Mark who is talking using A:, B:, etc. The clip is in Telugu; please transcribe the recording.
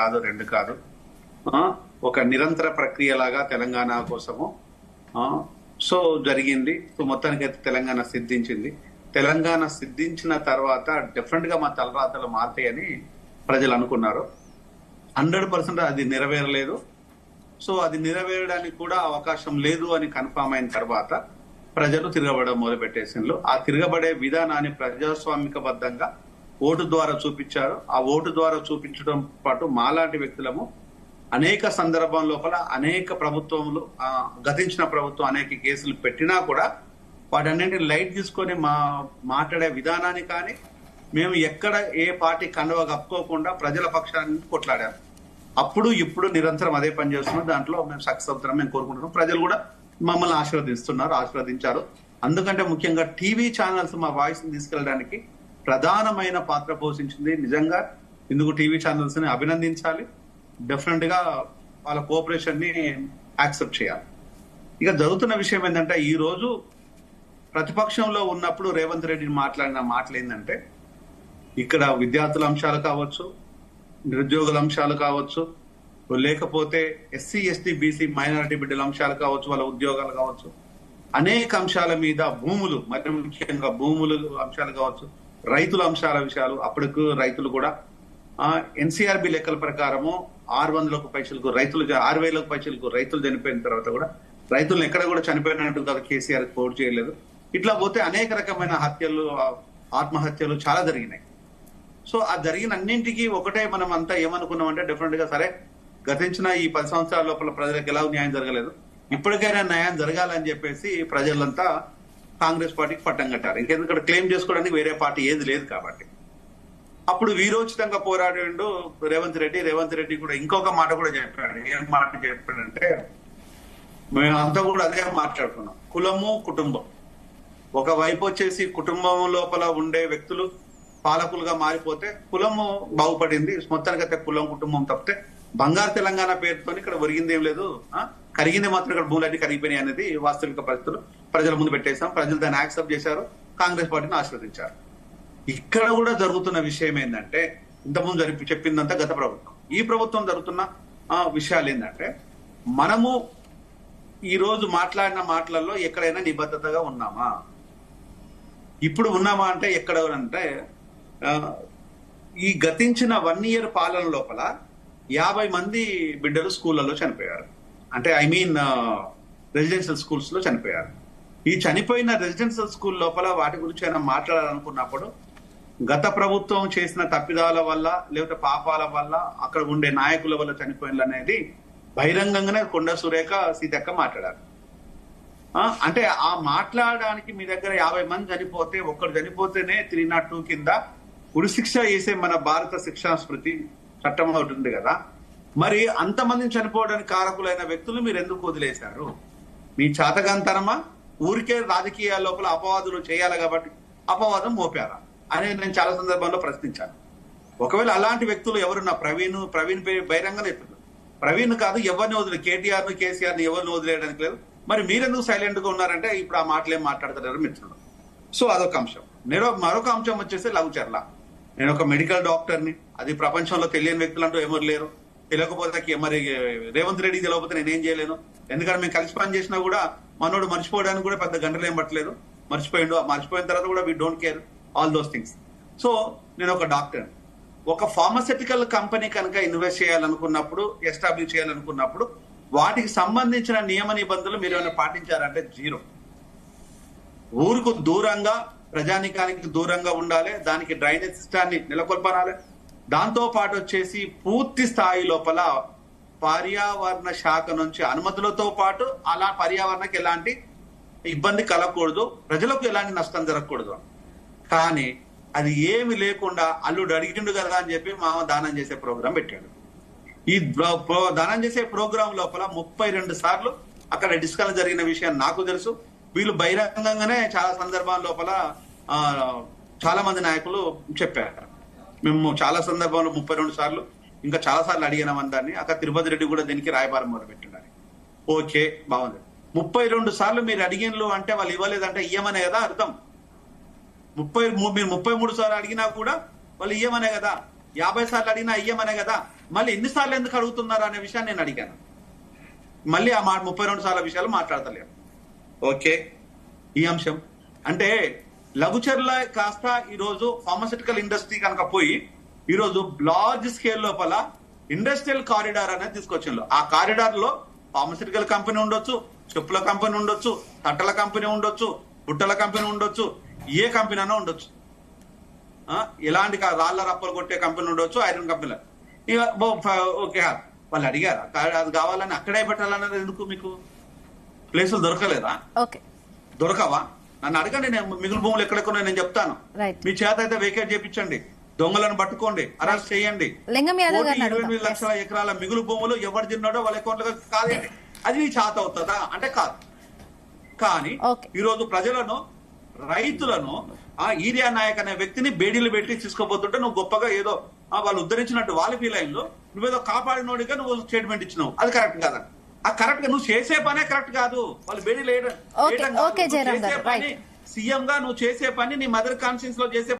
A: కాదు, రెండు కాదు, ఆ, ఒక నిరంతర ప్రక్రియలాగా తెలంగాణ కోసము సో జరిగింది. సో మొత్తానికి అయితే తెలంగాణ సిద్ధించింది. తెలంగాణ సిద్ధించిన తర్వాత డిఫరెంట్ గా మా తలరాతలు మారుతాయని ప్రజలు అనుకున్నారు. 100% అది నెరవేరలేదు. సో అది నెరవేరడానికి కూడా అవకాశం లేదు అని కన్ఫామ్ అయిన తర్వాత ప్రజలు తిరగబడడం మొదలు పెట్టేసిండ్రు. ఆ తిరగబడే విధానాన్ని ప్రజాస్వామికబద్ధంగా ఓటు ద్వారా చూపించారు. ఆ ఓటు ద్వారా చూపించడం పాటు మాలాంటి వ్యక్తులము అనేక సందర్భం లోపల అనేక ప్రభుత్వములు గతించిన ప్రభుత్వం అనేక కేసులు పెట్టినా కూడా వాటన్నింటిని లైట్ తీసుకొని మాట్లాడే విధానాన్ని కానీ మేము ఎక్కడ ఏ పార్టీ కండవ కప్పుకోకుండా ప్రజల పక్షాన్ని కొట్లాడాము. అప్పుడు ఇప్పుడు నిరంతరం అదే పని చేస్తున్నాం. దాంట్లో మేము సక్సెస్ అవుతున్నాం మేము కోరుకుంటున్నాం. ప్రజలు కూడా మమ్మల్ని ఆశీర్వదించారు. అందుకంటే ముఖ్యంగా టీవీ ఛానల్స్ మా వాయిస్ ని తీసుకెళ్ళడానికి ప్రధానమైన పాత్ర పోషించింది. నిజంగా ఇందుకు టీవీ ఛానల్స్ ని అభినందించాలి. డెఫినెట్ గా వాళ్ళ కోఆపరేషన్ ని యాక్సెప్ట్ చేయాలి. ఇక జరుగుతున్న విషయం ఏంటంటే ఈ రోజు ప్రతిపక్షంలో ఉన్నప్పుడు రేవంత్ రెడ్డి మాట్లాడిన మాటలు ఏంటంటే ఇక్కడ విద్యార్థుల అంశాలు కావచ్చు, నిరుద్యోగుల అంశాలు కావచ్చు, లేకపోతే ఎస్సీ ఎస్టీ బీసీ మైనారిటీ బిడ్డల అంశాలు కావచ్చు, వాళ్ళ ఉద్యోగాలు కావచ్చు, అనేక అంశాల మీద భూములు, మరి ముఖ్యంగా భూములు అంశాలు కావచ్చు, రైతుల అంశాల విషయాలు. అప్పటికు రైతులు కూడా ఎన్సీఆర్బి లెక్కల ప్రకారము 600లకు పైసలకు రైతులు 6,000లకు పైసలకు రైతులు చనిపోయిన తర్వాత కూడా రైతులను ఎక్కడ కూడా చనిపోయినట్టు కదా కేసీఆర్ పోటు చేయలేదు. ఇట్లా పోతే అనేక రకమైన హత్యలు, ఆత్మహత్యలు చాలా జరిగినాయి. సో ఆ జరిగిన అన్నింటికి ఒకటే మనం అంతా ఏమనుకున్నామంటే డెఫినెట్ గా సరే గతించిన ఈ 10 సంవత్సరాల లోపల ప్రజలకు ఎలా న్యాయం జరగలేదు, ఇప్పటికైనా న్యాయం జరగాలని చెప్పేసి ప్రజలంతా కాంగ్రెస్ పార్టీకి పట్టం కట్టారు. ఇంకెందుకంటే క్లెయిమ్ చేసుకోవడానికి వేరే పార్టీ ఏది లేదు కాబట్టి. అప్పుడు వీరోచితంగా పోరాడిండు రేవంత్ రెడ్డి. రేవంత్ రెడ్డి కూడా ఇంకొక మాట కూడా చెప్పాడు. ఏం మాట చెప్పాడంటే మేమంతా కూడా అదే మాట్లాడుకున్నాం, కులము కుటుంబం. ఒకవైపు వచ్చేసి కుటుంబం లోపల ఉండే వ్యక్తులు పాలకులుగా మారిపోతే కులము బాగుపడింది. మొత్తానికైతే కులం కుటుంబం తప్పితే బంగారు తెలంగాణ పేరుతో ఇక్కడ ఒరిగింది ఏం లేదు, కరిగింది మాత్రం ఇక్కడ భూములన్నీ కరిగిపోయినాయి అనేది వాస్తవిక పరిస్థితులు ప్రజల ముందు పెట్టేశాం. ప్రజలు దాన్ని యాక్సెప్ట్ చేశారు, కాంగ్రెస్ పార్టీని ఆశీర్వదించారు. ఇక్కడ కూడా జరుగుతున్న విషయం ఏంటంటే ఇంతకుముందు చెప్పిందంతా గత ప్రభుత్వం. ఈ ప్రభుత్వం జరుగుతున్న విషయాలు ఏంటంటే మనము ఈ రోజు మాట్లాడిన మాటలలో ఎక్కడైనా నిబద్ధతగా ఉన్నామా? ఇప్పుడు ఉన్నామా అంటే ఎక్కడ అంటే ఈ గతించిన 1 year పాలన లోపల 50 మంది బిడ్డలు స్కూళ్లలో చనిపోయారు. అంటే రెసిడెన్షియల్ స్కూల్స్ లో చనిపోయారు. ఈ చనిపోయిన రెసిడెన్షియల్ స్కూల్ లోపల వాటి గురించి అయినా మాట్లాడాలనుకున్నప్పుడు గత ప్రభుత్వం చేసిన తప్పిదాల వల్ల లేకపోతే పాపాల వల్ల అక్కడ ఉండే నాయకుల వల్ల చనిపోయిన అనేది బహిరంగంగానే కొండ సురేఖ సీతక్క మాట్లాడారు. అంటే ఆ మాట్లాడడానికి మీ దగ్గర 50 మంది చనిపోతే ఒక్కడు చనిపోతేనే 302 కింద ఉరిశిక్ష వేసే మన భారత శిక్షా స్మృతి చట్టం ఒకటి ఉంది కదా. మరి అంతమందిని చనిపోవడానికి కారకులైన వ్యక్తులు మీరు ఎందుకు వదిలేశారు? మీ చాతకంతరమా? ఊరికే రాజకీయ లోపల అపవాదులు చేయాలి కాబట్టి అపవాదం మోపారా అనేది నేను చాలా సందర్భాల్లో ప్రశ్నించాను. ఒకవేళ అలాంటి వ్యక్తులు ఎవరున్నా ప్రవీణ్ బహిరంగంగా చెప్తున్నారు. ప్రవీణ్ కాదు, ఎవరిని వదిలే కేటీఆర్ ను కేసీఆర్ ని ఎవరిని వదిలేయడానికి లేదు. మరి మీరెందుకు సైలెంట్ గా ఉన్నారంటే ఇప్పుడు ఆ మాటలు ఏం మాట్లాడతారు మిత్రులు. సో అదొక అంశం. మరొక అంశం వచ్చేసి లఘుచర్ల. నేను ఒక మెడికల్ డాక్టర్ని, అది ప్రపంచంలో తెలియని వ్యక్తులు అంటూ ఎవరు లేరు. తెలియకపోతే మరి రేవంత్ రెడ్డి తెలియకపోతే నేనేం చేయలేను. ఎందుకంటే మేము కలిసి పని చేసినా కూడా మనోడు మర్చిపోవడానికి కూడా పెద్ద గంటలు ఏం పట్టలేదు. మర్చిపోయిన తర్వాత కూడా we don't care all those things. So నేను ఒక డాక్టర్. ఒక ఫార్మస్యూటికల్ కంపెనీ కనుక ఇన్వెస్ట్ చేయాలనుకున్నప్పుడు, ఎస్టాబ్లిష్ చేయాలనుకున్నప్పుడు వాటికి సంబంధించిన నియమ నిబంధనలు మీరు ఏమైనా పాటించారంటే జీరో. ఊరుకు దూరంగా, ప్రజానికానికి దూరంగా ఉండాలి. దానికి డ్రైనేజ్ సిస్టాన్ని నెలకొల్పాలి. దాంతో పాటు వచ్చేసి పూర్తి స్థాయి లోపల పర్యావరణ శాఖ నుంచి అనుమతులతో పాటు అలా పర్యావరణకి ఎలాంటి ఇబ్బంది కలగకూడదు, ప్రజలకు ఎలాంటి నష్టం జరగకూడదు. కానీ అది ఏమి లేకుండా అల్లుడు అడిగిండు కదా అని చెప్పి మామ దానం చేసే ప్రోగ్రాం పెట్టాడు. ఈ దానం చేసే ప్రోగ్రాం లోపల 32 సార్లు అక్కడ డిస్కషన్ జరిగిన విషయం నాకు తెలుసు. వీళ్ళు బహిరంగంగానే చాలా సందర్భాల లోపల చాలా మంది నాయకులు చెప్పారు. మేము చాలా సందర్భంలో 32 సార్లు ఇంకా చాలా సార్లు అడిగినామని దాన్ని. అక్కడ తిరుపతి రెడ్డి కూడా దీనికి రాయబారం మొదలు పెట్టినారు. ఓకే, బాగుంది. 32 సార్లు మీరు అడిగినలు అంటే వాళ్ళు ఇవ్వలేదంటే ఇయ్యమనే కదా అర్థం. మీరు 33 సార్లు అడిగినా కూడా వాళ్ళు ఇయ్యమనే కదా. 50 సార్లు అడిగినా అయ్యమనే కదా, మళ్ళీ ఎన్నిసార్లు ఎందుకు అడుగుతున్నారు అనే విషయాన్ని నేను అడిగాను. మళ్ళీ ఆ 32 సార్ల విషయాలు మాట్లాడతలేము. ఓకే, ఈ అంశం అంటే లఘుచర్ల కాస్త ఈరోజు ఫార్మాసిటికల్ ఇండస్ట్రీ కనుక పోయి ఈరోజు లార్జ్ స్కేల్ లోపల ఇండస్ట్రియల్ కారిడార్ అనేది తీసుకొచ్చిండ్రు. ఆ కారిడార్ లో ఫార్మాసిటికల్ కంపెనీ ఉండొచ్చు, చెప్పుల కంపెనీ ఉండొచ్చు, తట్టల కంపెనీ ఉండొచ్చు, బుట్టల కంపెనీ ఉండొచ్చు, ఏ కంపెనీ అయినా ఉండొచ్చు. ఎలాంటి రాళ్ల రప్పలు కొట్టే కంపెనీ ఉండొచ్చు, ఐరన్ కంపెనీ. ఓకే, వాళ్ళు అడిగారు అది కావాలని అక్కడే పెట్టాలన్నది ఎందుకు? మీకు ప్లేసులు దొరకలేదా? దొరకవా? నన్ను అడగండి, నేను మిగులు భూములు ఎక్కడెక్కడ నేను చెప్తాను. మీ చేత అయితే వేకేట్ చేయించండి, దొంగలను పట్టుకోండి, అరెస్ట్ చేయండి. 28 లక్షల ఎకరాల మిగులు భూములు ఎవరు తిన్నాడో వాళ్ళ అకౌంట్లో కాదండి. అది నీ చేత అవుతుందా అంటే కాదు. కానీ ఈరోజు ప్రజలను, రైతులను ఈరియా నాయక్ అనే వ్యక్తిని బేడీలు పెట్టి తీసుకోబోతుంటే నువ్వు గొప్పగా ఏదో వాళ్ళు ఉద్ధరించినట్టు వాళ్ళ ఫీల్ అయిందో నువ్వేదో కాపాడినోడిగా నువ్వు స్టేట్మెంట్ ఇచ్చినావు. అది కరెక్ట్ కాదా? ఆ కరెక్ట్ గా నువ్వు చేసే పనే కరెక్ట్ కాదు. వాళ్ళు బేడీలు వేయడం, సీఎం గా నువ్వు చేసే పని, నీ మదర్ కాన్స్టిట్యూన్స్ లో చేసే